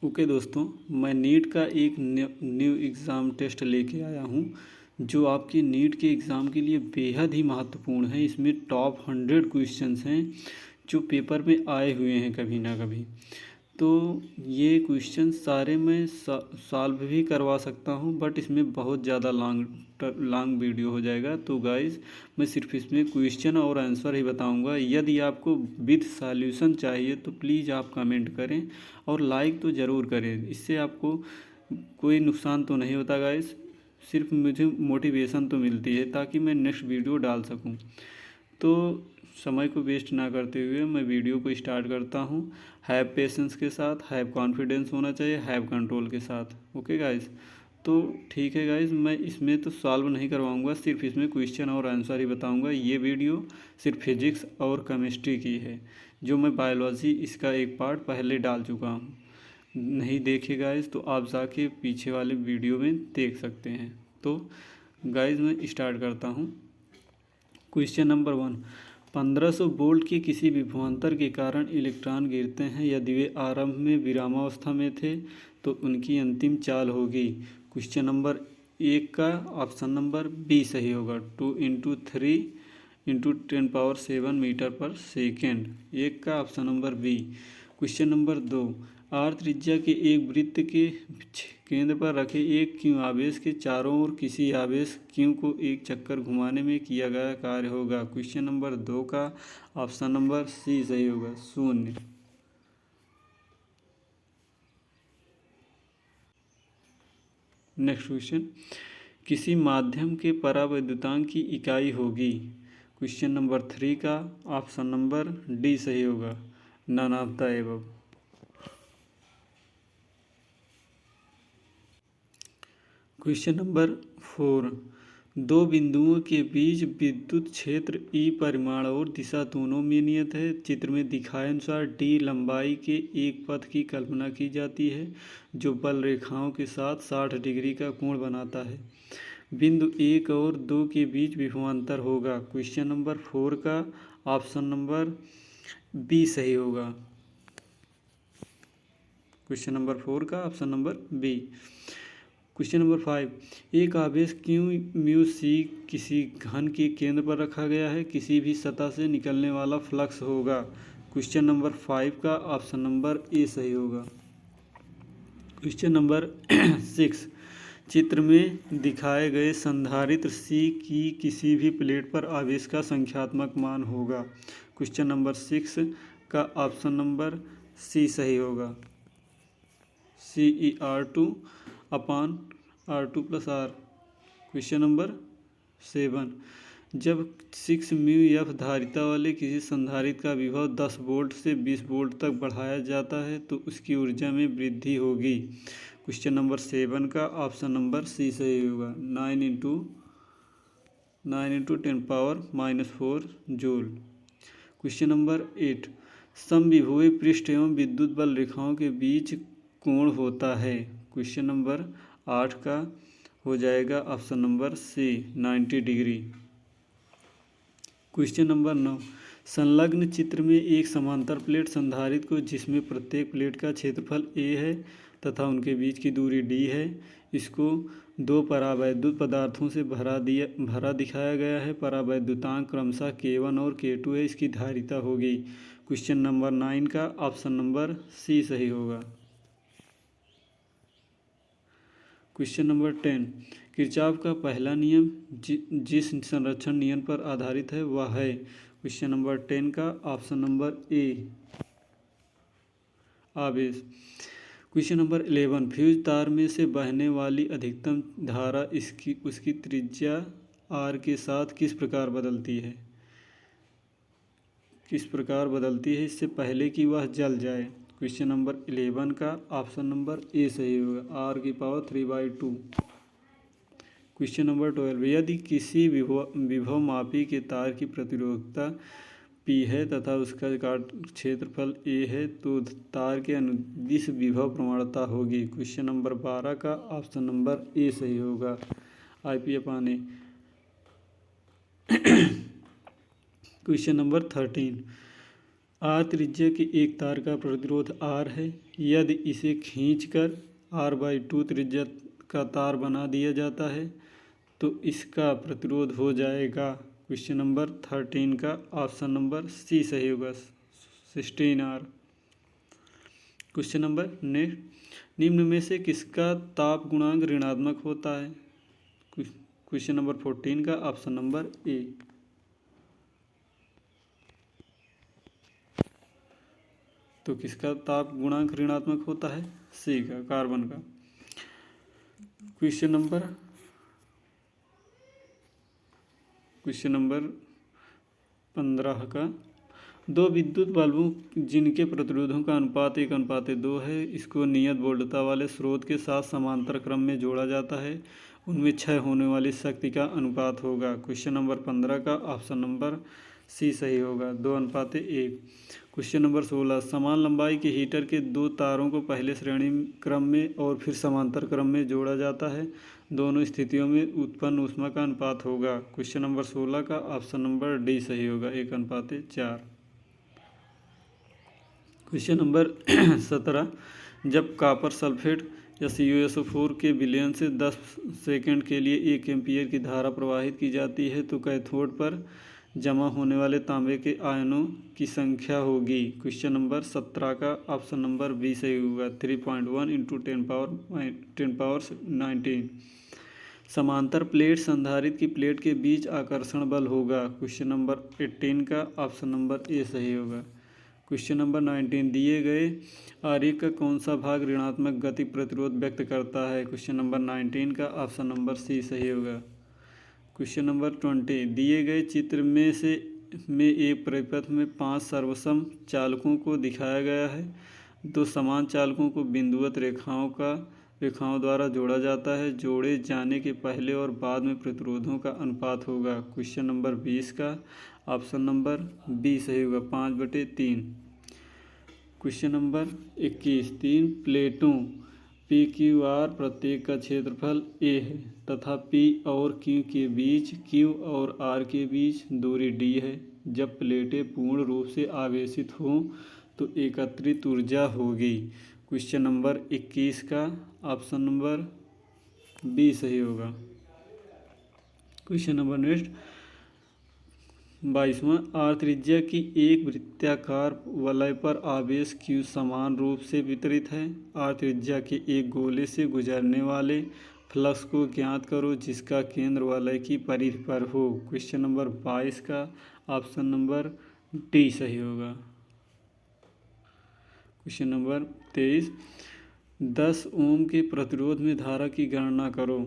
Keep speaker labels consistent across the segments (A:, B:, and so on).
A: Okay दोस्तों, मैं NEET का एक न्यू एग्ज़ाम टेस्ट लेके आया हूँ जो आपकी नीट के एग्ज़ाम के लिए बेहद ही महत्वपूर्ण है। इसमें टॉप 100 क्वेश्चंस हैं जो पेपर में आए हुए हैं कभी ना कभी। तो ये क्वेश्चन सारे मैं सॉल्व भी करवा सकता हूँ, बट इसमें बहुत ज़्यादा लॉन्ग वीडियो हो जाएगा। तो गाइस, मैं सिर्फ इसमें क्वेश्चन और आंसर ही बताऊँगा। यदि आपको विद सॉल्यूशन चाहिए तो प्लीज़ आप कमेंट करें और लाइक तो ज़रूर करें। इससे आपको कोई नुकसान तो नहीं होता गाइस, सिर्फ मुझे मोटिवेशन तो मिलती है ताकि मैं नेक्स्ट वीडियो डाल सकूं। तो समय को वेस्ट ना करते हुए मैं वीडियो को स्टार्ट करता हूँ। हैव पेशेंस के साथ, हैव कॉन्फिडेंस होना चाहिए, हैव कंट्रोल के साथ। ओके गाइस, तो ठीक है गाइस, मैं इसमें तो सॉल्व नहीं करवाऊँगा, सिर्फ इसमें क्वेश्चन और आंसर ही बताऊँगा। ये वीडियो सिर्फ फिजिक्स और केमिस्ट्री की है, जो मैं बायोलॉजी इसका एक पार्ट पहले डाल चुका हूँ। नहीं देखे गाइस तो आप जाके पीछे वाले वीडियो में देख सकते हैं। तो गाइस, मैं स्टार्ट करता हूँ। क्वेश्चन नंबर 1, 1500 वोल्ट के किसी विभवांतर के कारण इलेक्ट्रॉन गिरते हैं। यदि वे आरंभ में विरामावस्था में थे तो उनकी अंतिम चाल होगी। क्वेश्चन नंबर 1 का ऑप्शन नंबर बी सही होगा। 2 × 10⁻⁷ मीटर पर सेकेंड, एक का option number B. Question number 2, R त्रिज्या के एक वृत्त के केंद्र पर रखे एक क्यू आवेश के चारों ओर किसी आवेश क्यू को एक चक्कर घुमाने में किया गया कार्य होगा। क्वेश्चन नंबर 2 का ऑप्शन नंबर सी सही होगा, 0। नेक्स्ट क्वेश्चन, किसी माध्यम के परावैद्युतांक की इकाई होगी। क्वेश्चन नंबर 3 का ऑप्शन नंबर डी सही होगा, none of the above. Question number 4, दो बिंदुओं के बीच विद्युत क्षेत्र ई परिमाण और दिशा दोनों में नियत है। चित्र में दिखाए अनुसार डी लंबाई के एक पथ की कल्पना की जाती है जो बल रेखाओं के साथ 60 डिग्री का कोण बनाता है। बिंदु 1 और 2 के बीच विभवांतर होगा। क्वेश्चन नंबर 4 का ऑप्शन नंबर बी सही होगा। क्वेश्चन नंबर 4 का option number B. Question number 5, एक आवेश क्यू म्यू सी किसी घन के केंद्र पर रखा गया है। किसी भी सतह से निकलने वाला फ्लक्स होगा। क्वेश्चन नंबर 5 का ऑप्शन नंबर ए सही होगा। क्वेश्चन नंबर 6, चित्र में दिखाए गए संधारित्र सी की किसी भी प्लेट पर आवेश का संख्यात्मक मान होगा। क्वेश्चन नंबर 6 का ऑप्शन नंबर सी सही होगा, CE r2/r2+r। क्वेश्चन नंबर 7, जब 6 म्यू एफ धारिता वाले किसी संधारित्र का विभव 10 वोल्ट से 20 वोल्ट तक बढ़ाया जाता है तो उसकी ऊर्जा में वृद्धि होगी। क्वेश्चन नंबर 7 का ऑप्शन नंबर सी सही होगा, 9 × 10⁻⁴ जूल। क्वेश्चन नंबर 8, समविभुवे पृष्ठ एवं विद्युत बल रेखाओं के बीच कोण होता है। क्वेश्चन नंबर 8 का हो जाएगा option number C, 90 degree. Question number 9, संलग्न चित्र में एक समांतर प्लेट संधारित्र को जिसमें प्रत्येक प्लेट का क्षेत्रफल a है तथा उनके बीच की दूरी d है, इसको दो परावैद्युत पदार्थों से भरा दिखाया गया है। परावैद्युतांक क्रमशः K1 और K2 है। इसकी धारिता होगी। क्वेश्चन नंबर 9 का ऑप्शन नंबर सी सही होगा। क्वेश्चन नंबर 10, किरचॉफ का पहला नियम जिस संरक्षण नियम पर आधारित है वह है। क्वेश्चन नंबर 10 का ऑप्शन नंबर ए, आवेश। क्वेश्चन नंबर 11, फ्यूज तार में से बहने वाली अधिकतम धारा उसकी त्रिज्या r के साथ किस प्रकार बदलती है इससे पहले कि वह जल जाए। क्वेश्चन नंबर 11 का ऑप्शन नंबर ए सही होगा, r⁵2। क्वेश्चन नंबर 12, यदि किसी विभवमापी के तार की प्रतिरोधकता P है तथा उसका क्षेत्रफल A है तो तार के अनुदिश विभव प्रवणता होगी। क्वेश्चन नंबर 12 का ऑप्शन नंबर ए सही होगा, IP/A। क्वेश्चन नंबर 13, R त्रिज्या के एक तार का प्रतिरोध R है। यदि इसे खींचकर R/2 त्रिज्या का तार बना दिया जाता है तो इसका प्रतिरोध हो जाएगा। क्वेश्चन नंबर 13 का ऑप्शन नंबर सी सही होगा, 16R। क्वेश्चन नंबर नेक्स्ट, निम्न में से किसका ताप गुणांक ऋणात्मक होता है? क्वेश्चन नंबर 14 का ऑप्शन नंबर ए। तो किसका ताप गुणांक ऋणात्मक होता है? सी का, कार्बन का। क्वेश्चन नंबर 15 का, दो विद्युत बल्बों जिनके प्रतिरोधों का अनुपात 1:2 है, इसको नियत वोल्टता वाले स्रोत के साथ समांतर क्रम में जोड़ा जाता है, उनमें क्षय होने वाली शक्ति का अनुपात होगा। क्वेश्चन नंबर 15 का ऑप्शन नंबर सी सही होगा, 2:1। क्वेश्चन नंबर 16, समान लंबाई के हीटर के दो तारों को पहले श्रेणी क्रम में और फिर समांतर क्रम में जोड़ा जाता है, दोनों स्थितियों में उत्पन्न ऊष्मा का अनुपात होगा। क्वेश्चन नंबर 16 का ऑप्शन नंबर डी सही होगा, 1:4। क्वेश्चन नंबर 17, जब कॉपर सल्फेट या CuSO4 के विलयन से 10 सेकंड के लिए 1 एम्पीयर की धारा प्रवाहित की जाती है तो कैथोड पर जमा होने वाले तांबे के आयनों की संख्या होगी। क्वेश्चन नंबर 17 का ऑप्शन नंबर बी सही होगा, 3.1 × 10⁻19। समांतर प्लेट संधारित्र की प्लेट के बीच आकर्षण बल होगा। क्वेश्चन नंबर 18 का ऑप्शन नंबर ए सही होगा। क्वेश्चन नंबर 19, दिए गए आरेख का कौन सा भाग ऋणात्मक गति प्रतिरोध व्यक्त करता है? क्वेश्चन नंबर 19 का ऑप्शन नंबर सी सही होगा। क्वेश्चन नंबर 20, दिए गए चित्र में एक परिपथ में 5 सर्वसम चालकों को दिखाया गया है। दो समान चालकों को बिंदुवत रेखाओं द्वारा जोड़ा जाता है। जोड़े जाने के पहले और बाद में प्रतिरोधों का अनुपात होगा। क्वेश्चन नंबर 20 का ऑप्शन नंबर बी सही होगा, 5/3। क्वेश्चन नंबर 21, 3 प्लेटों PQR प्रत्येक का क्षेत्रफल A है तथा P और Q के बीच, Q और R के बीच दूरी D है। जब प्लेटें पूर्ण रूप से आवेशित हों तो एकत्रित ऊर्जा होगी। क्वेश्चन नंबर 21 का ऑप्शन नंबर बी सही होगा। क्वेश्चन नंबर नेक्स्ट 22वां, R त्रिज्या की एक वृत्ताकार वलय पर आवेश Q समान रूप से वितरित है। R त्रिज्या के एक गोले से गुजरने वाले फ्लक्स को ज्ञात करो जिसका केंद्र वलय की परिधि पर हो। क्वेश्चन नंबर 22 का ऑप्शन नंबर डी सही होगा। क्वेश्चन नंबर 23, 10 ओम के प्रतिरोध में धारा की गणना करो।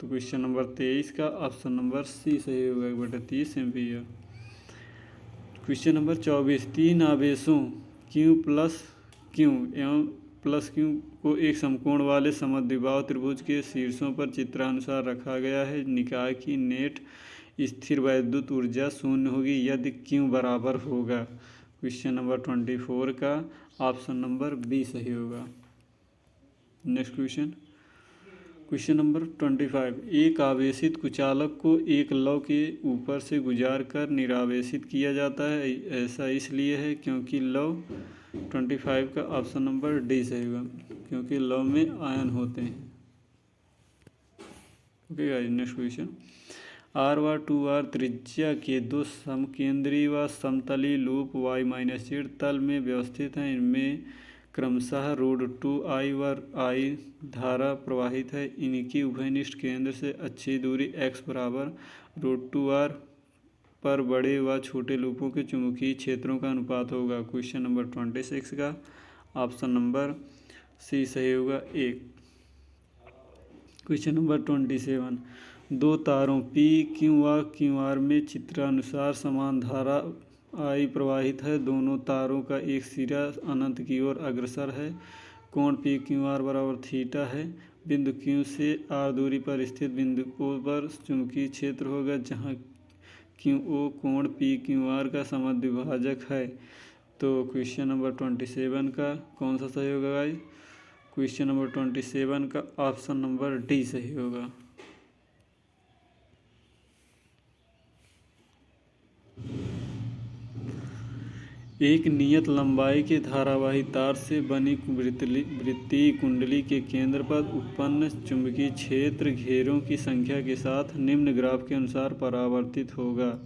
A: तो क्वेश्चन नंबर 23 का ऑप्शन नंबर सी सही होगा, 1/30 एम्पीयर। क्वेश्चन नंबर 24, 3 आवेशों Q प्लस Q एवं प्लस Q को एक समकोण वाले समद्विबाहु त्रिभुज के शीर्षों पर चित्रानुसार रखा गया है। निकाय की नेट स्थिर वैद्युत ऊर्जा 0 होगी यदि Q बराबर होगा। क्वेश्चन नंबर 24 का ऑप्शन नंबर बी सही होगा। नेक्स्ट क्वेश्चन नंबर 25, एक आवेशित कुचालक को एक लौ के ऊपर से गुजार कर निरावेशित किया जाता है। ऐसा इसलिए है क्योंकि लौ 25 का ऑप्शन नंबर डी सही होगा, क्योंकि लौ में आयन होते हैं। Okay guys, next question, R व 2R त्रिज्या के दो समकेंद्री व समतली लूप y-z तल में व्यवस्थित हैं। इनमें क्रमशः √2I व I धारा प्रवाहित है। इनकी उभयनिष्ठ केंद्र से अच्छी दूरी x बराबर √2R पर बड़े व छोटे लूपों के चुंबकीय क्षेत्रों का अनुपात होगा। क्वेश्चन नंबर 26 का ऑप्शन नंबर सी सही होगा, 1। क्वेश्चन नंबर 27, दो तारों PQ व QR में चित्रानुसार समान धारा I प्रवाहित है। दोनों तारों का एक सिरा अनंत की ओर अग्रसर है। कोण PQR बराबर थीटा है। बिंदु Q से R दूरी पर स्थित बिंदु O पर चुंबकीय क्षेत्र होगा जहाँ QO कोण PQR का समद्विभाजक है। तो क्वेश्चन नंबर 27 का कौन सा सही होगा गाइस? क्वेश्चन नंबर 27 का ऑप्शन नंबर डी सही होगा। एक नियत लंबाई के धारावाही तार से बनी वृत्तीय कुंडली के केंद्र पर उत्पन्न चुंबकीय क्षेत्र घेरों की संख्या के साथ निम्न ग्राफ के अनुसार परावर्तित होगा।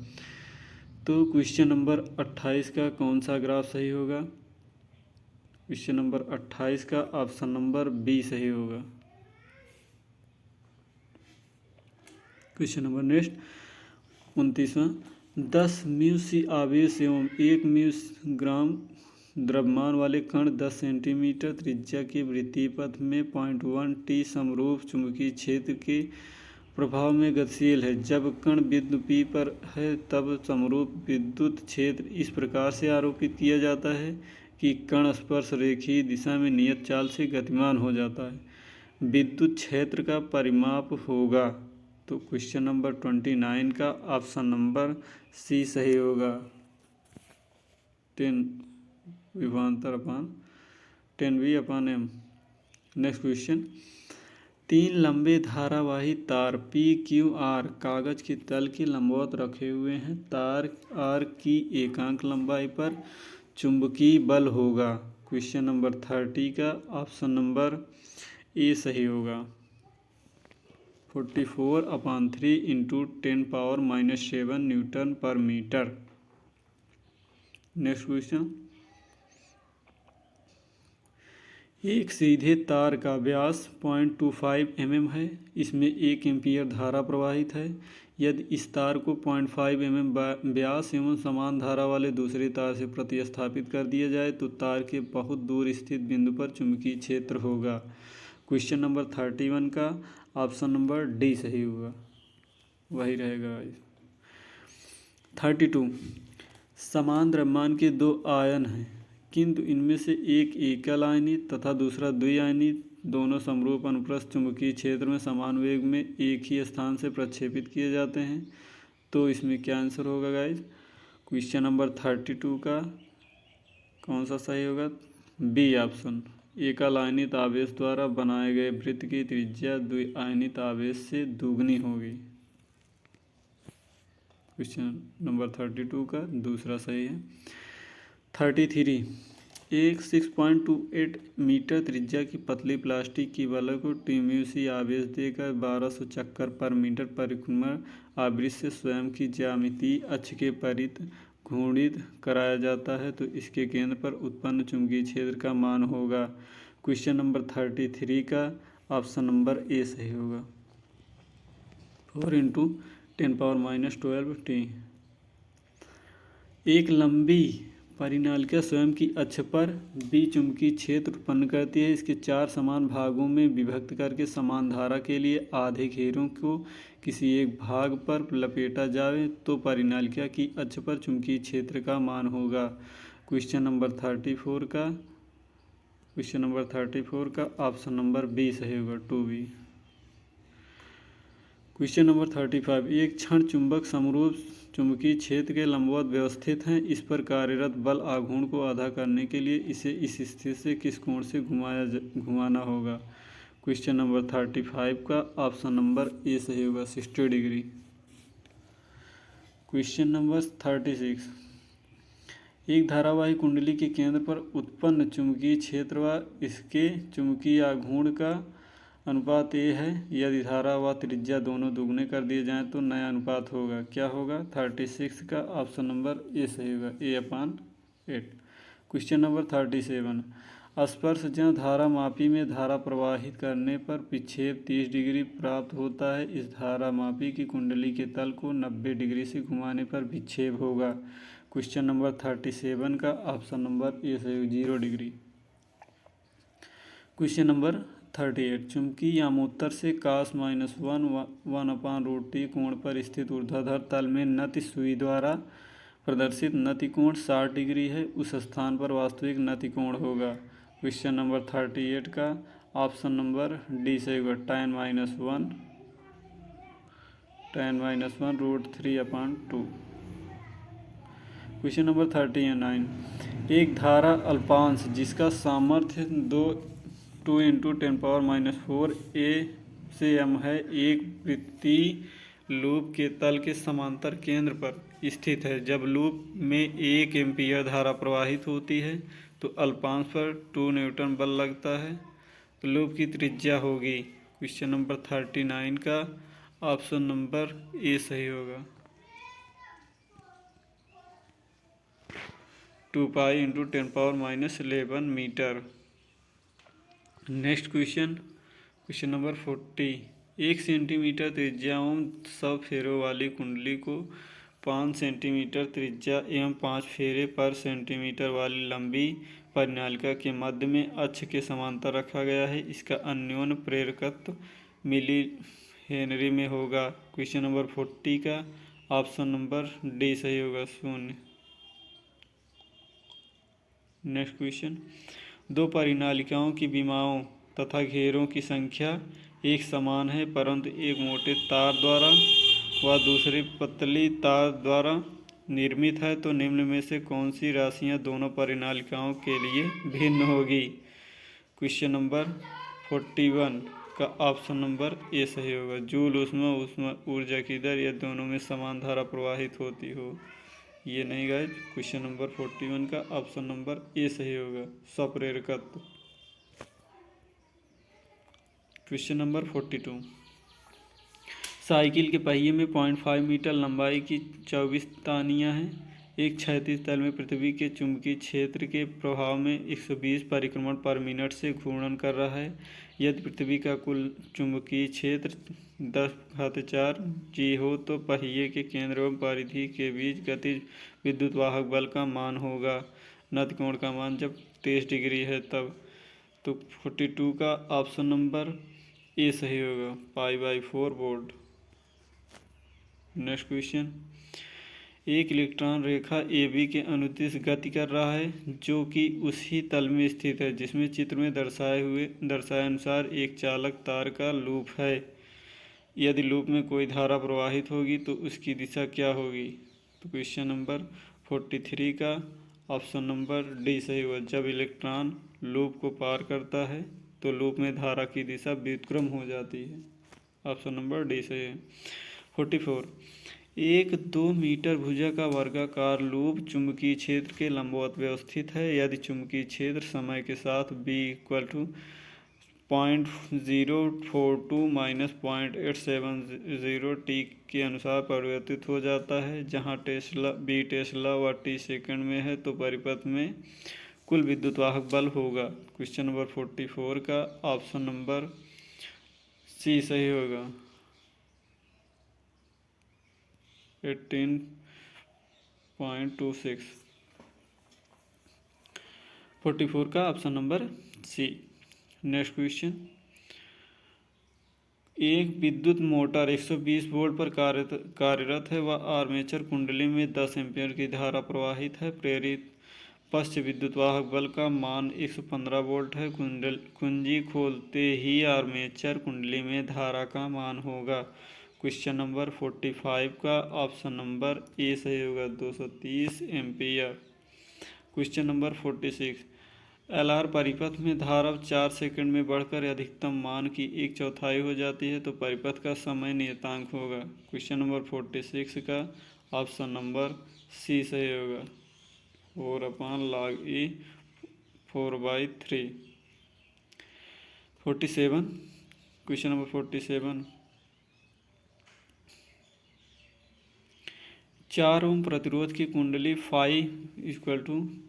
A: तो क्वेश्चन नंबर 28 का कौन सा ग्राफ सही होगा? क्वेश्चन नंबर 28 का ऑप्शन नंबर बी सही होगा। क्वेश्चन नंबर नेक्स्ट 29वां 10 म्यू सी आवेश एवं 1 म्यू ग्राम द्रव्यमान वाले कण 10 सेंटीमीटर त्रिज्या के वृत्तीय पथ में 0.1 t समरूप चुंबकीय क्षेत्र के प्रभाव में गतिशील है। जब कण बिंदु P पर है तब समरूप विद्युत क्षेत्र इस प्रकार से आरोपित किया जाता है कि कण स्पर्श रेखीय दिशा में नियत चाल से गतिमान हो जाता है। विद्युत क्षेत्र का परिमाप होगा। तो क्वेश्चन नंबर 29 का ऑप्शन नंबर सी सही होगा। 10 विभवांतर अपान 10V/m। नेक्स्ट क्वेश्चन 3 लंबे धारावाही तार PQR कागज के तल के लंबवत रखे हुए हैं। तार R की एकांक लंबाई पर चुंबकीय बल होगा। क्वेश्चन नंबर 30 का ऑप्शन नंबर ए सही होगा। 44/3 × 10⁻⁻7 न्यूटन पर मीटर। नेक्स्ट क्वेश्चन एक सीधे तार का व्यास 0.25 mm है। इसमें 1 एम्पीयर धारा प्रवाहित है। यदि इस तार को 0.5 mm व्यास एवं समान धारा वाले दूसरे तार से प्रतिस्थापित कर दिया जाए तो तार के बहुत दूर स्थित बिंदु पर चुंबकीय क्षेत्र होगा। क्वेश्चन नंबर 31 का ऑप्शन नंबर डी सही होगा, वही रहेगा। 32 समान द्रव्यमान के 2 आयन हैं किंतु इनमें से एक एकल आयनित तथा दूसरा द्विआयनित दोनों समरूप अनुप्रस्थ चुंबकीय क्षेत्र में समान वेग में एक ही स्थान से प्रक्षेपित किए जाते हैं। तो इसमें क्या आंसर होगा गाइज? क्वेश्चन नंबर 32 का कौन सा सही होगा? B option. एकल आयनित आवेश द्वारा बनाए गए वृत्त की त्रिज्या द्विआयनित आवेश से दुगनी होगी। क्वेश्चन नंबर 32 का दूसरा सही है। 33 एक 6.28 मीटर त्रिज्या की पतली प्लास्टिक की बल्ब को TμC आवेश देकर 1200 चक्कर पर मीटर परिक्रमण आवृत्ति से स्वयं की ज्यामितीय अक्ष के परित घूर्णित कराया जाता है तो इसके केंद्र पर उत्पन्न चुंबकीय क्षेत्र का मान होगा। क्वेश्चन नंबर 33 का ऑप्शन नंबर ए सही होगा। 4 × 10⁻12 t। एक लंबी परिनालिका स्वयं की अक्ष पर बी चुंबकीय क्षेत्र उत्पन्न करती है। इसके 4 समान भागों में विभक्त करके समान धारा के लिए आधे घेरों को किसी एक भाग पर लपेटा जाए तो परिनालिका की अक्ष पर चुंबकीय क्षेत्र का मान होगा। क्वेश्चन नंबर 34 का ऑप्शन नंबर बी सही होगा, 2B। क्वेश्चन नंबर 35 एक क्षण चुंबक समरूप चुंबकीय क्षेत्र के लंबवत व्यवस्थित हैं। इस पर कार्यरत बल आघूर्ण को आधा करने के लिए इसे इस स्थिति से किस कोण से घुमाना होगा। क्वेश्चन नंबर 35 का ऑप्शन नंबर ए सही होगा, 60 डिग्री। क्वेश्चन नंबर 36 एक धारावाही कुंडली के केंद्र पर उत्पन्न चुंबकीय क्षेत्र व इसके चुंबकीय आघूर्ण का अनुपात ए है। यदि धारा व त्रिज्या दोनों दुगने कर दिए जाएं तो नया अनुपात होगा। क्या होगा? 36 का ऑप्शन नंबर ए सही होगा, A/8। क्वेश्चन नंबर 37 स्पर्श ज्या धारा मापी में धारा प्रवाहित करने पर विक्षेप 30 डिग्री प्राप्त होता है। इस धारा मापी की कुंडली के तल को 90 डिग्री से घुमाने पर विक्षेप होगा। क्वेश्चन नंबर 37 का ऑप्शन नंबर ए सही होगा, 0 डिग्री। क्वेश्चन नंबर 38 चुंबकीय यामोत्तर से cos-1 कोण पर स्थित ऊर्ध्वाधर तल में नति सुई द्वारा प्रदर्शित नति कोण 60 डिग्री है। उस स्थान पर वास्तविक नति कोण होगा। क्वेश्चन नंबर 38 का ऑप्शन नंबर डी सही होगा, tan -1√3/2। क्वेश्चन नंबर 39 एक धारा अल्पांश जिसका सामर्थ्य 2 × 10⁻⁴ A से m है एक वृत्तीय लूप के तल के समांतर केंद्र पर स्थित है। जब लूप में 1 एम्पीयर धारा प्रवाहित होती है तो अल्पांश पर 2 न्यूटन बल लगता है। तो लूप की त्रिज्या होगी क्वेश्चन नंबर 39 का ऑप्शन नंबर ए सही होगा। 2 pi into 10⁻11 metre. Next question number 40। 1 centimetre त्रिज्या एवं 100 फेरों वाली कुंडली को 5 सेंटीमीटर त्रिज्या एवं 5 फेरे पर सेंटीमीटर वाली लंबी परिनालिका के मध्य में अक्ष के समांतर रखा गया है। इसका अन्योन्य प्रेरकत्व मिली हेनरी में होगा। क्वेश्चन नंबर 40 का ऑप्शन नंबर डी सही होगा 0। Next question. 2 परिनालिकाओं की विमाओं तथा घेरों की संख्या एक समान है, परंतु एक मोटे तार द्वारा व दूसरी पतली तार द्वारा निर्मित है, तो निम्न में से कौन सी राशियां दोनों परिनालिकाओं के लिए भिन्न होगी। क्वेश्चन नंबर 41 का ऑप्शन नंबर ए सही होगा। जूल ऊष्मा ऊर्जा की दर या दोनों में समान धारा प्रवाहित होती हो। ये नहीं गाइस। क्वेश्चन नंबर 41 का ऑप्शन नंबर ए सही होगा स्वप्रेरकत्व। Question number 42। साइकिल के पहिए में 0.5 मीटर लंबाई की 24 तानियां हैं। एक क्षैतिज तल में पृथ्वी के चुंबकीय क्षेत्र के प्रभाव में 120 परिक्रमण पर मिनट से घूर्णन कर रहा है। यदि पृथ्वी का कुल चुंबकीय क्षेत्र 10⁴ जी हो तो पहिए के केंद्र एवं परिधि के बीच गतिज विद्युत वाहक बल का मान होगा। नत कोण का मान जब 23 डिग्री है तब। तो 42 का ऑप्शन नंबर ए सही होगा π/4 वोल्ट। Next question. एक इलेक्ट्रॉन रेखा ए बी के अनुदिश गति कर रहा है जो कि उसी तल में स्थित है जिसमें चित्र में दर्शाए अनुसार एक चालक तार का लूप है। यदि लूप में कोई धारा प्रवाहित होगी तो उसकी दिशा क्या होगी। तो क्वेश्चन नंबर 43 का ऑप्शन नंबर डी सही होगा। जब इलेक्ट्रॉन लूप को पार करता है तो लूप में धारा की दिशा व्युत्क्रम हो जाती है। ऑप्शन नंबर डी सही है। 44। एक 2 मीटर भुजा का वर्गाकार लूप चुंबकीय क्षेत्र के लंबवत व्यवस्थित है। यदि चुंबकीय क्षेत्र समय के साथ b = 0.042 - 0.870 t के अनुसार परिवर्तित हो जाता है, जहाँ b टेस्ला व t सेकंड में है, तो परिपथ में कुल विद्युत वाहक बल होगा। क्वेश्चन नंबर 44 का ऑप्शन नंबर सी सही होगा 18.26। 44 का option number C. Next question. एक विद्युत मोटर 120 वोल्ट पर कार्यरत है व आर्मेचर कुंडली में 10 एम्पीयर की धारा प्रवाहित है। प्रेरित पश्च विद्युत वाहक बल का मान 115 वोल्ट है। कुंजी खोलते ही आर्मेचर कुंडली में धारा का मान होगा। क्वेश्चन नंबर 45 का ऑप्शन नंबर ए सही होगा 230 एम्पीयर। Question number 46। एलआर परिपथ में धारा 4 सेकंड में बढ़कर अधिकतम मान की 1/4 हो जाती है, तो परिपथ का समय नियतांक होगा। क्वेश्चन नंबर 46 का ऑप्शन नंबर सी सही होगा 4/log e 4/3। 47। Question number 47। 4 ओम प्रतिरोध की कुंडली फाई =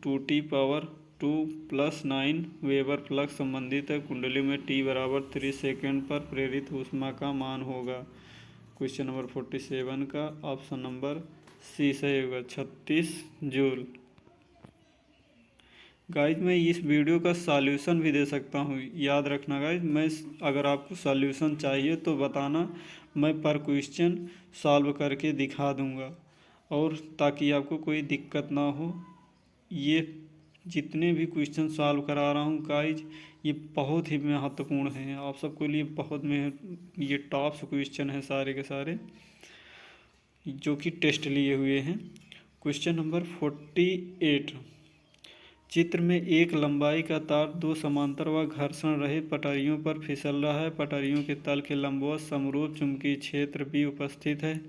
A: 2t⁻2 + 9 वेबर फ्लक्स संबंधित है। कुंडली में t = 3 सेकेंड पर प्रेरित ऊष्मा का मान होगा। क्वेश्चन नंबर 47 का ऑप्शन नंबर सी सही होगा 36 जूल। गाइज मैं इस वीडियो का सॉल्यूशन भी दे सकता हूँ, याद रखना गाइज। मैं अगर आपको सॉल्यूशन चाहिए तो बताना, मैं पर क्वेश्चन सॉल्व करके दिखा दूँगा, और ताकि आपको कोई दिक्कत ना हो। ये जितने भी क्वेश्चन सॉल्व करा रहा हूँ गाइज, ये बहुत ही महत्वपूर्ण हैं आप सबके लिए। ये टॉप्स क्वेश्चन हैं सारे के सारे, जो कि टेस्ट लिए हुए हैं। Question number 48। चित्र में एक लंबाई का तार 2 समांतर व घर्षण रहित पटरियों पर फिसल रहा है। पटरियों के तल के लंबवत समरूप चुंबकीय क्षेत्र भी उपस्थित है।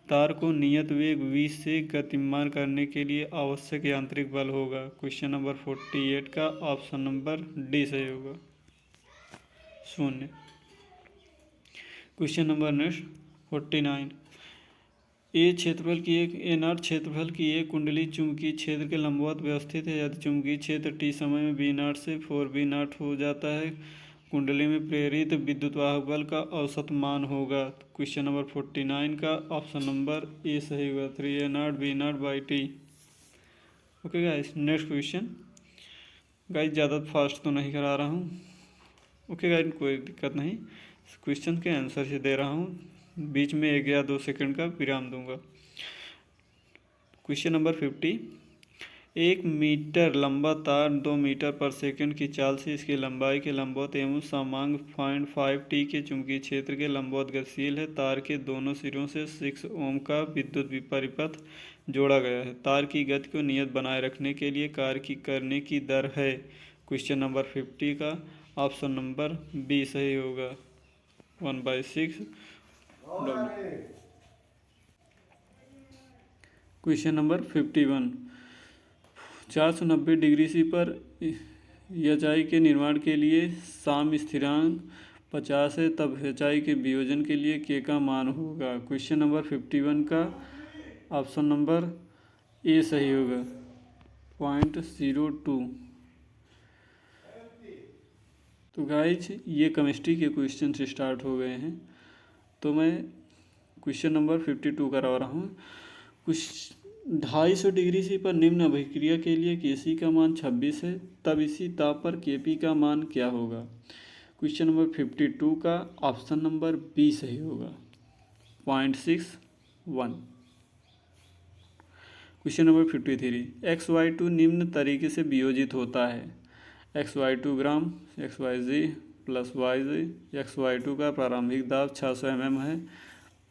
A: तार को नियत वेग v से गतिमान करने के लिए आवश्यक यांत्रिक बल होगा। क्वेश्चन नंबर 48 का ऑप्शन नंबर डी सही होगा, 0। Question number next 49। A not क्षेत्रफल की एक कुंडली चुंबकीय क्षेत्र के लंबवत व्यवस्थित है। यदि चुंबकीय क्षेत्र टी समय में बी नॉट से 4b नॉट हो जाता है, कुंडली में प्रेरित विद्युतवाहक बल का औसत मान होगा। क्वेश्चन नंबर 49 का ऑप्शन नंबर ए सही होगा, 3a not be not by T. Okay guys, next question. Guys ज़्यादा फास्ट तो नहीं करा रहा हूँ। ओके गाइस, कोई दिक्कत नहीं, क्वेश्चन के आंसर से दे रहा हूँ, बीच में 1 या 2 सेकंड का विराम दूंगा। Question number 50। 1 मीटर लंबा तार 2 मीटर पर सेकंड की चाल से इसकी लंबाई के लंबवत एवं समांग 0.5 के चुंबकीय क्षेत्र के लंबवत गतिशील है। तार के दोनों सिरों से 6 ओम का विद्युत परिपथ जोड़ा गया है। तार की गति को नियत बनाए रखने के लिए कार्य करने की दर है। क्वेश्चन नंबर 50 का ऑप्शन नंबर बी सही होगा, 1/6 W। Question number 51। 490 degree C पर एचआई के निर्माण के लिए साम स्थिरांक 50 है, तब एचआई के वियोजन के लिए के का मान होगा। क्वेश्चन नंबर 51 का ऑप्शन नंबर ए सही होगा, 0.02। तो गाइज ये केमिस्ट्री के क्वेश्चन से स्टार्ट हो गए हैं, तो मैं क्वेश्चन नंबर 52 करा रहा हूँ। कुछ 250 डिग्री सी पर निम्न अभिक्रिया के लिए केसी का मान 26 है, तब इसी ताप पर केपी का मान क्या होगा। क्वेश्चन नंबर 52 का ऑप्शन नंबर बी सही होगा, 0.61। Question number 53। XY2 निम्न तरीके से वियोजित होता है। XY2 ग्राम XYZ प्लस YZ। XY2 का प्रारंभिक दाब 600 mm है,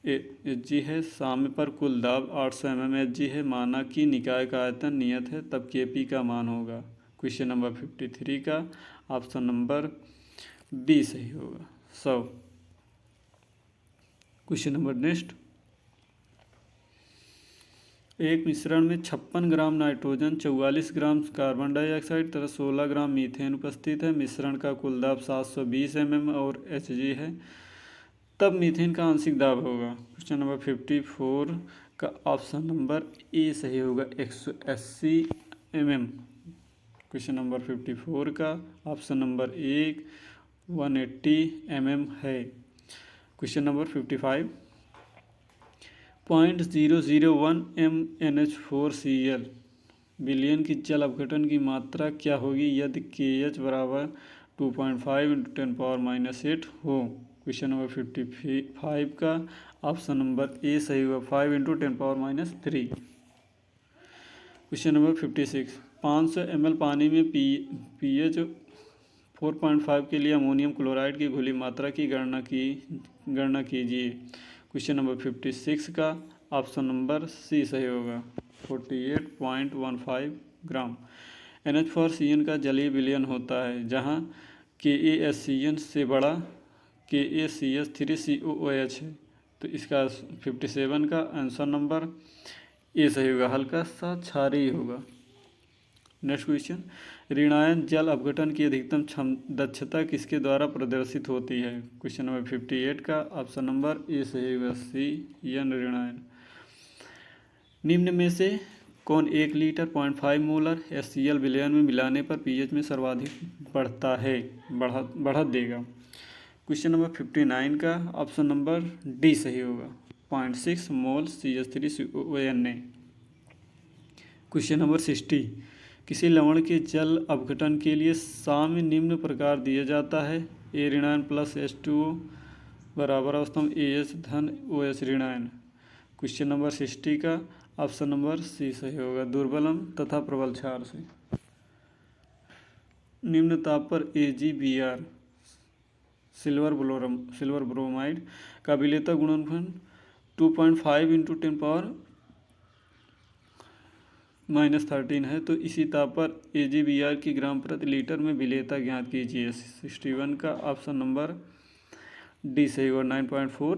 A: Hg है, साम्य पर कुल दाब 800 mm Hg है। माना कि निकाय का आयतन नियत है, तब Kp का मान होगा। क्वेश्चन नंबर 53 का ऑप्शन नंबर बी सही होगा, 100। Question number next. एक मिश्रण में 56 gram nitrogen, 44 gram carbon dioxide तथा 16 ग्राम मीथेन उपस्थित है। मिश्रण का कुल दाब 720 mm और Hg है, तब मीथेन का आंशिक दाब होगा। क्वेश्चन नंबर 54 का ऑप्शन नंबर ए सही होगा, 180 mm। क्वेश्चन नंबर 54 का ऑप्शन नंबर ए 180 mm है। Question number 55। 0.001 MnH4Cl विलयन की जल अपघटन की मात्रा क्या होगी यदि KH बराबर 2.5 × 10⁻⁸ हो। क्वेश्चन नंबर 55 का ऑप्शन नंबर ए सही होगा, 5 × 10⁻³ क्वेश्चन नंबर 56। 500 ml पानी में pH 4.5 के लिए अमोनियम क्लोराइड की घुली मात्रा की गणना कीजिए। क्वेश्चन नंबर 56 का ऑप्शन नंबर सी सही होगा, 48.15 ग्राम। NH4CN का जलीय विलयन होता है जहाँ KaHCN से बड़ा KaCH3COOH है, तो इसका 57 का आंसर नंबर ए सही होगा, हल्का सा क्षारीय होगा। Next question. ऋणायन जल अपघटन की अधिकतम दक्षता किसके द्वारा प्रदर्शित होती है। क्वेश्चन नंबर 58 का ऑप्शन नंबर ए सही होगा, CN ऋणायन। निम्न में से कौन 1 लीटर 0.5 मोलर HCl विलयन में मिलाने पर pH में सर्वाधिक बढ़त देगा। क्वेश्चन नंबर 59 का ऑप्शन नंबर डी सही होगा, 0.6 मोल CH3COONA। Question number 60। किसी लवण के जल अपघटन के लिए साम्य निम्न प्रकार दिया जाता है। A ऋणायन प्लस H2O बराबर अवस्था में AH धन OH ऋणायन। क्वेश्चन नंबर 60 का ऑप्शन नंबर सी सही होगा, दुर्बलम तथा प्रबल क्षार से। निम्न ताप पर AgBr सिल्वर ब्रोमाइड का विलेयता गुणनफल 2.5 × 10⁻13 है, तो इसी ताप पर AgBr की ग्राम प्रति लीटर में विलेयता ज्ञात कीजिए। 61 का ऑप्शन नंबर डी सही होगा, 9.4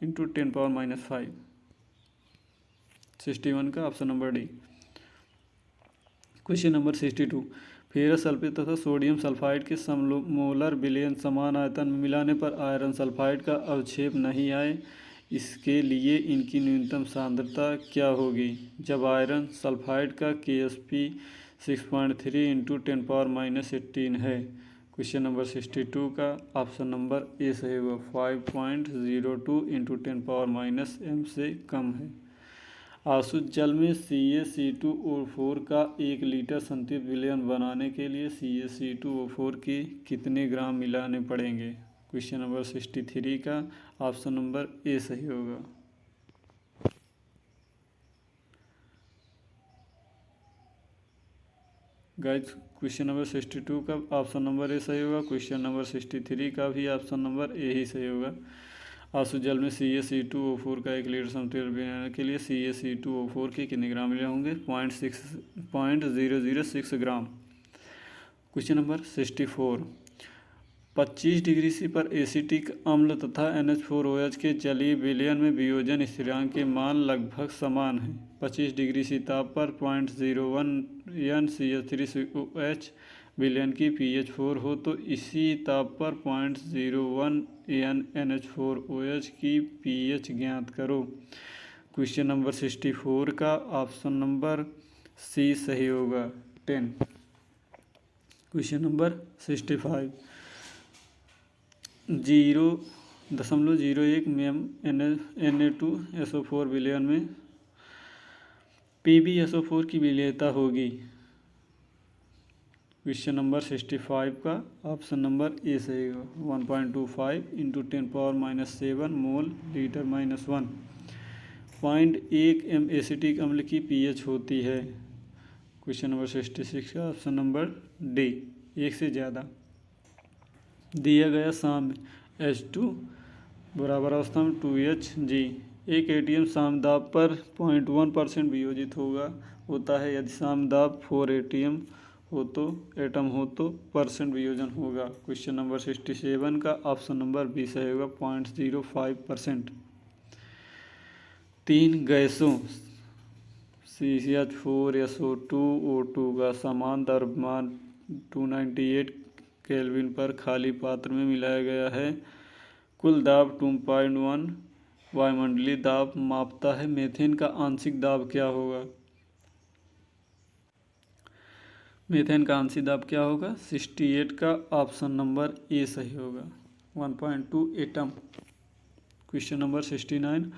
A: × 10⁻5। 61 का option number D. Question number 62, ferrous sulphate तथा सोडियम सल्फाइड के सममोलर विलयन समान आयतन में मिलाने पर आयरन सल्फाइड का अवक्षेप नहीं आए, इसके लिए इनकी न्यूनतम सांद्रता क्या होगी? जब आयरन सल्फाइड का KSP 6.3 इंटू 10⁻18 है। क्वेश्चन नंबर 62 का ऑप्शन नंबर ए सही होगा, 5.02 इंटू 10⁻m से कम है। आसुत जल में CaC2O4 का 1 लीटर संतृप्त विलयन बनाने के लिए CaC2O4 के कितने ग्राम मिलाने पड़ेंगे? क्वेश्चन नंबर 63 का ऑप्शन नंबर ए सही होगा। गाइस क्वेश्चन नंबर 62 का ऑप्शन नंबर ए सही होगा। क्वेश्चन नंबर 63 का भी ऑप्शन नंबर ए ही सही होगा। आसुत जल में CaC2O4 का 1 लीटर संतृप्त बनाने के लिए CaC2O4 के कितने ग्राम मिले होंगे? 0.006 ग्राम। क्वेश्चन नंबर 64, 25 डिग्री सी पर एसिटिक अम्ल तथा NH4OH के जलीय विलयन में वियोजन स्थिरांक के मान लगभग समान हैं। 25 डिग्री सी ताप पर 0.01 NCH3OH विलयन की pH 4 हो तो इसी ताप पर 0.01 NH4OH की pH ज्ञात करो। क्वेश्चन नंबर 64 का ऑप्शन नंबर सी सही होगा, 10। क्वेश्चन नंबर 65, 0.01 mm Na2SO4 विलयन में PbSO4 की विलेयता होगी। क्वेश्चन नंबर 65 का ऑप्शन नंबर ए सही होगा, 1.25 into 10⁻7 mole litre -1। 0.1 m acetic अम्ल की pH होती है। क्वेश्चन नंबर 66 का ऑप्शन नंबर डी, 1 से ज़्यादा। दिया गया साम्य H2 बराबर अवस्था में 2Hg एक एटीएम साम्य दाब पर 0.1% वियोजित होता है। यदि साम्य दाब 4 एटम हो तो परसेंट वियोजन होगा। क्वेश्चन नंबर 67 का ऑप्शन नंबर बी सही होगा, 0.05%। 3 गैसों CH4SO2 O2 का समान द्रव्यमान 298 केल्विन पर खाली पात्र में मिलाया गया है। कुल दाब 2.1 वायुमंडलीय दाब मापता है। मीथेन का आंशिक दाब क्या होगा? मीथेन का आंशिक दाब क्या होगा? 68 का ऑप्शन नंबर ए सही होगा, 1.2 एटम। क्वेश्चन नंबर 69,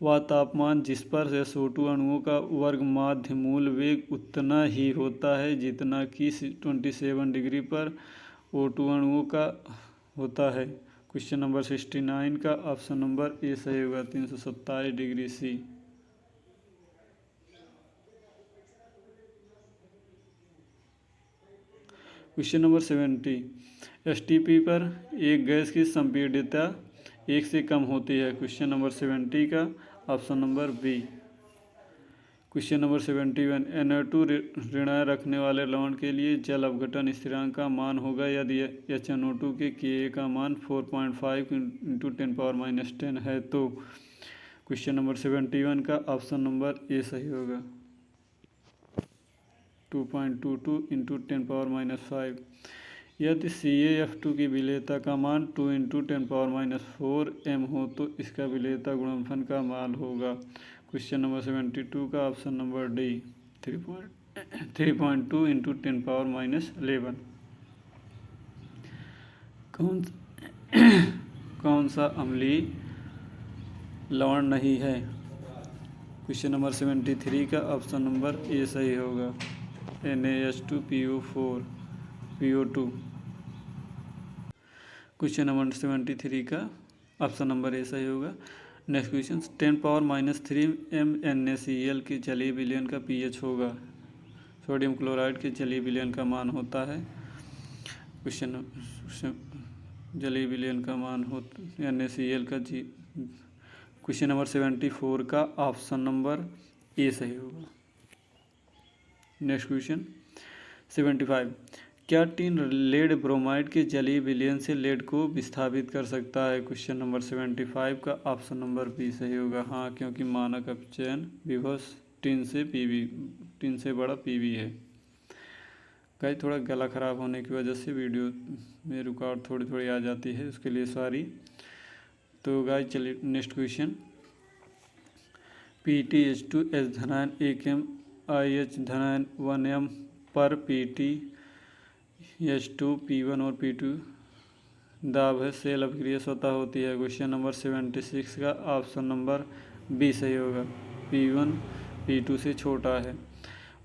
A: वह तापमान जिस पर SO2 अणुओं का वर्ग माध्य मूल वेग उतना ही होता है जितना कि 27 डिग्री पर O2 अणुओं का होता है। क्वेश्चन नंबर 69 का ऑप्शन नंबर ए सही होगा, 327 degree C. Question number 70, STP पर एक गैस की संपीड्यता 1 से कम होती है। क्वेश्चन नंबर 70 का option number B. Question number 71, Na2 ऋणायन रखने वाले लवण के लिए जल अपघटन स्थिरांक का मान होगा यदि HNO2 के Ka का मान 4.5 इंटू 10⁻10 है तो। क्वेश्चन नंबर 71 का ऑप्शन नंबर ए सही होगा, 2.22 इंटू 10⁻5। यदि CaF2 की विलेयता का मान 2 इंटू 10⁻4 m हो तो इसका विलेयता गुणनफल का मान होगा। क्वेश्चन नंबर 72 का ऑप्शन नंबर डी, 3.2 इंटू 10⁻11। कौन सा अम्लीय लवण नहीं है? क्वेश्चन नंबर 73 का ऑप्शन नंबर ए सही होगा, NaH2PO4 PO2। क्वेश्चन नंबर 73 का ऑप्शन नंबर ए सही होगा। नेक्स्ट क्वेश्चन, 10⁻³ MnACl के जलीय विलयन का pH होगा। सोडियम क्लोराइड के जलीय विलयन का मान होता है। क्वेश्चन जलीय विलयन का मान हो NaCl का क्वेश्चन नंबर 74 का ऑप्शन नंबर ए सही होगा। नेक्स्ट क्वेश्चन 75, क्या टिन लेड ब्रोमाइड के जलीय विलयन से लेड को विस्थापित कर सकता है? क्वेश्चन नंबर 75 का ऑप्शन नंबर बी सही होगा, हाँ, क्योंकि मानक अपचयन विभव टिन से पीवी, टिन से बड़ा पीवी है। गाइस थोड़ा गला ख़राब होने की वजह से वीडियो में रुकावट थोड़ी थोड़ी आ जाती है, उसके लिए सॉरी। तो गाइस चलिए next question. PtH2 H धनायन 1 m IH धनायन 1 m पर PtH2 P1 और P2 दाब है, सेल अभिक्रिया स्वतः होती है। क्वेश्चन नंबर 76 का ऑप्शन नंबर बी सही होगा। P1 P2 से छोटा है।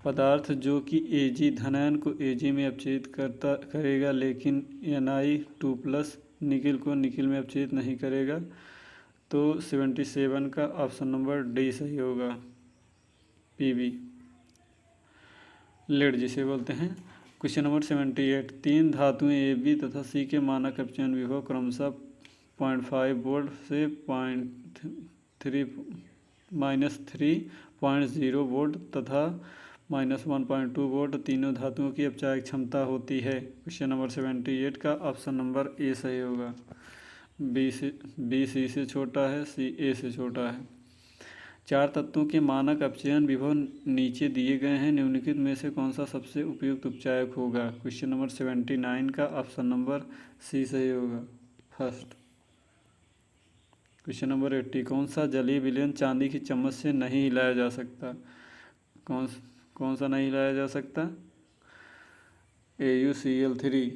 A: पदार्थ जो कि Ag धनायन को Ag में अपचयित करेगा लेकिन Ni2+ निकिल को निकिल में अपचयित नहीं करेगा। तो 77 का ऑप्शन नंबर डी सही होगा, Pb, लेड जिसे बोलते हैं। Question number 78। 3 धातुएं AB तथा C के मानक अपचयन विभव क्रमशः 0.5 वोल्ट से -3.0 वोल्ट तथा -1.2 वोल्ट तीनों धातुओं की अपचायक क्षमता होती है। क्वेश्चन नंबर 78 का ऑप्शन नंबर ए सही होगा। बी सी से छोटा है, सी ए से छोटा है। 4 तत्वों के मानक अपचयन विभव नीचे दिए गए हैं, निम्नलिखित में से कौन सा सबसे उपयुक्त उपचायक होगा। क्वेश्चन नंबर 79 का ऑप्शन नंबर सी सही होगा, फर्स्ट। Question number 80। कौन सा जलीय विलयन चांदी की चम्मच से नहीं हिलाया जा सकता। कौन सा नहीं हिलाया जा सकता। AuCl3।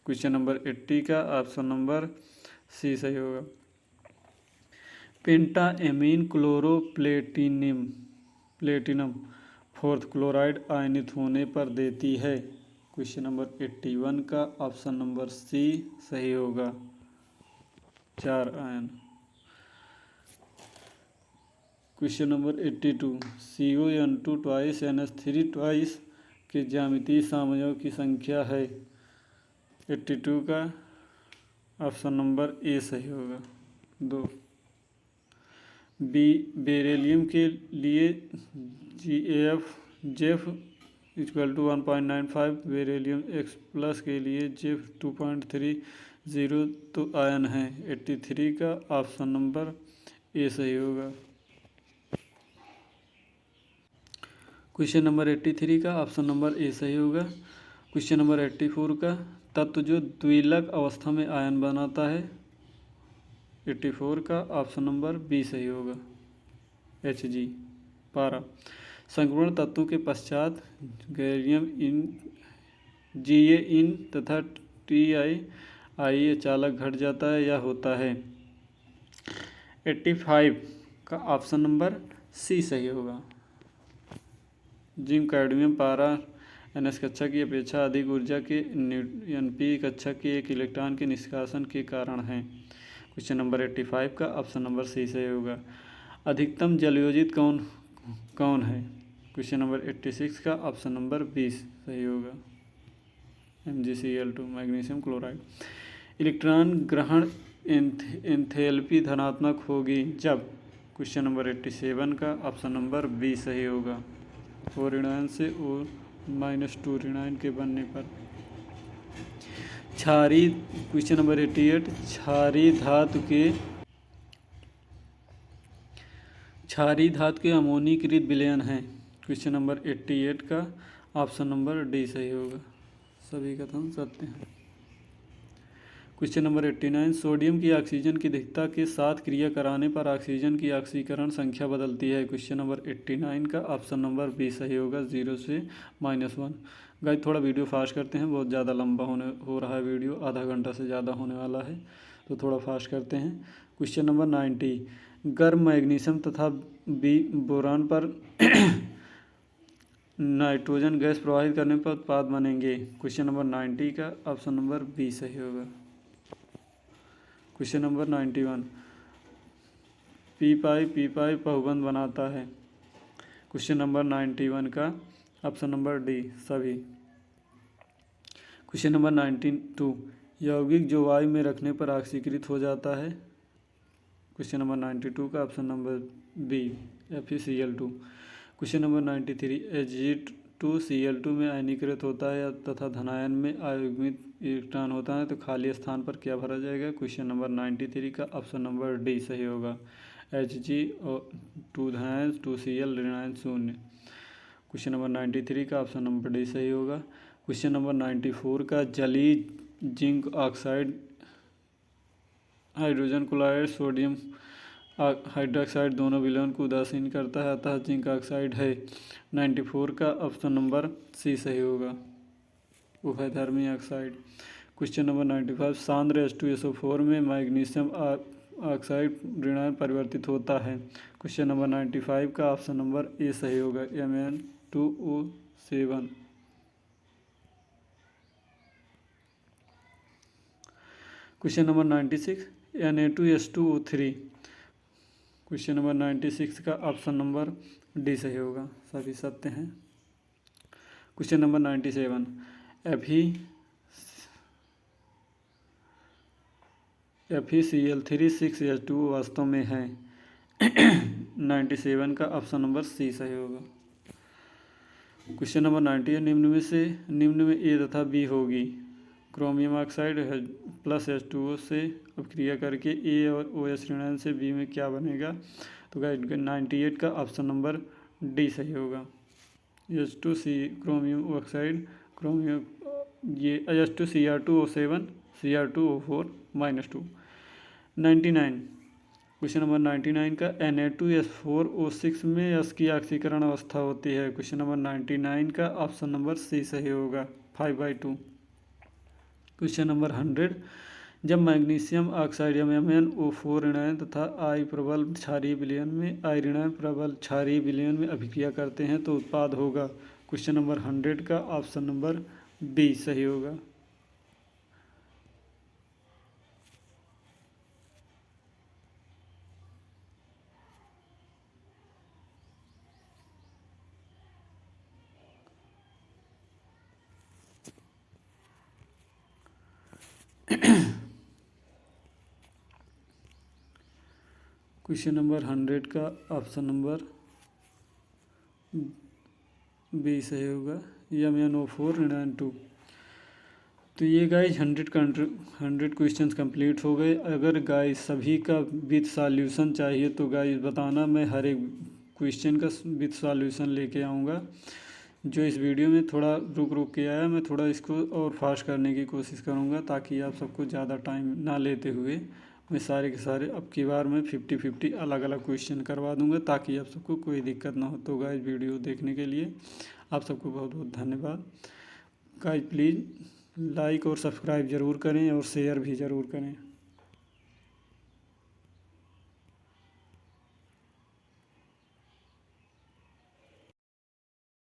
A: क्वेश्चन नंबर 80 का ऑप्शन नंबर सी सही होगा। पेंटाएमीन क्लोरोप्लेटिनम फोर्थ क्लोराइड आयनित होने पर देती है। क्वेश्चन नंबर 81 का ऑप्शन नंबर सी सही होगा, 4 ion. Question number 82। CON2 twice NH3 twice के ज्यामितीय सामयों की संख्या है। 82 का ऑप्शन नंबर ए सही होगा, 2। बेरिलियम के लिए Zeff equal to 1.95, beryllium X+ के लिए जेफ 2.30 तो आयन है। 83 का ऑप्शन नंबर ए सही होगा। क्वेश्चन नंबर 83 का ऑप्शन नंबर ए सही होगा। क्वेश्चन नंबर 84 का तत्व जो द्विलक अवस्था में आयन बनाता है। 84 का ऑप्शन नंबर बी सही होगा, Hg, पारा। संक्रमण तत्वों के पश्चात गैलियम Ga इन तथा TiIa चालक घट जाता है या होता है। 85 का ऑप्शन नंबर सी सही होगा। जिंक कैडमियम पारा NH कक्षा की अपेक्षा अधिक ऊर्जा के Np कक्षा के एक इलेक्ट्रॉन के निष्कासन के कारण है। क्वेश्चन नंबर 85 का ऑप्शन नंबर सी सही होगा। अधिकतम जलयोजित कौन है। क्वेश्चन नंबर 86 का ऑप्शन नंबर 20 सही होगा, MgCl2, मैग्नीशियम क्लोराइड। इलेक्ट्रॉन ग्रहण एंथैल्पी धनात्मक होगी जब। क्वेश्चन नंबर 87 का ऑप्शन नंबर बी सही होगा, O ऋणायन से O-2 ऋणायन के बनने पर। क्षारीय, क्वेश्चन नंबर 88। क्षारीय धातु के अमोनीकृत विलयन है। क्वेश्चन नंबर 88 का ऑप्शन नंबर डी सही होगा, सभी कथन सत्य हैं। Question number 89। सोडियम की ऑक्सीजन की अधिकता के साथ क्रिया कराने पर ऑक्सीजन की ऑक्सीकरण संख्या बदलती है। क्वेश्चन नंबर 89 का ऑप्शन नंबर बी सही होगा, 0 से -1। गाइस थोड़ा वीडियो फास्ट करते हैं, बहुत ज़्यादा लंबा हो रहा है वीडियो, आधा घंटा से ज़्यादा होने वाला है, तो थोड़ा फास्ट करते हैं। Question number 90। गर्म मैग्नीशियम तथा बोरान पर नाइट्रोजन गैस प्रवाहित करने पर उत्पाद बनेंगे। क्वेश्चन नंबर 90 का ऑप्शन नंबर बी सही होगा। Question number 91। पी पाई बहुबंध बनाता है। क्वेश्चन नंबर 91 का ऑप्शन नंबर डी सभी। Question number 92। यौगिक जो वायु में रखने पर ऑक्सीकृत हो जाता है। क्वेश्चन नंबर 92 का option number B FeCl2। Question number 93। Ag2Cl2 में आयनीकृत होता है तथा धनायन में अयुग्मित इलेक्ट्रॉन होता है, तो खाली स्थान पर क्या भरा जाएगा। क्वेश्चन नंबर 93 का ऑप्शन नंबर डी सही होगा, HG और 2CL ऋणायन 0। क्वेश्चन नंबर 93 का ऑप्शन नंबर डी सही होगा। क्वेश्चन नंबर 94 का जलीय zinc oxide hydrogen chloride sodium hydroxide दोनों विलयन को उदासीन करता है, अतः जिंक ऑक्साइड है। 94 का ऑप्शन नंबर सी सही होगा, उभयधर्मी ऑक्साइड। क्वेश्चन नंबर 95 सांद्र H2SO4 में मैग्नीशियम ऑक्साइड ऋणायन परिवर्तित होता है। क्वेश्चन नंबर 95 का ऑप्शन नंबर ए सही होगा, Mn2O7। Question number 96 Na2H2O3। Question number 96 का ऑप्शन नंबर डी सही होगा, सभी सत्य हैं। क्वेश्चन नंबर 97 FeCl3 6H2O वास्तव में है। 97 का ऑप्शन नंबर सी सही होगा। क्वेश्चन नंबर 98 निम्न में ए तथा बी होगी। क्रोमियम ऑक्साइड प्लस H2O से अपक्रिया करके ए और OH ऋणायन से बी में क्या बनेगा? तो गाइस 98 का ऑप्शन नंबर डी सही होगा, H2C क्रोमियम ऑक्साइड क्रोमियम ये H2Cr2O7 Cr2O4 -2। 99 क्वेश्चन नंबर 99 का Na2S4O6 में S की ऑक्सीकरण अवस्था होती है। क्वेश्चन नंबर 99 का ऑप्शन नंबर सी सही होगा, 5/2। क्वेश्चन नंबर 100 जब मैग्नीशियम ऑक्साइड MnO4 ऋणायन तथा I प्रबल क्षारीय विलयन में I ऋणायन प्रबल क्षारीय विलयन में अभिक्रिया करते हैं तो उत्पाद होगा। क्वेश्चन नंबर 100 का ऑप्शन नंबर बी सही होगा। क्वेश्चन नंबर 100 का ऑप्शन नंबर बी सही होगा, MnO4 ऋणायन 2। तो ये गाइस 100 क्वेश्चंस कंप्लीट हो गए। अगर गाइस सभी का विद सॉल्यूशन चाहिए तो गाइस बताना, मैं हर एक क्वेश्चन का विद सॉल्यूशन लेके आऊँगा। जो इस वीडियो में थोड़ा रुक के आया, मैं थोड़ा इसको और फास्ट करने की कोशिश करूँगा ताकि आप सबको ज़्यादा टाइम ना लेते हुए मैं सारे के सारे अब की बार मैं 50-50 अलग अलग क्वेश्चन करवा दूँगा ताकि आप सबको कोई दिक्कत ना हो। तो गाइस वीडियो देखने के लिए आप सबको बहुत बहुत धन्यवाद। गाइस प्लीज़ लाइक और सब्सक्राइब ज़रूर करें और शेयर भी ज़रूर करें।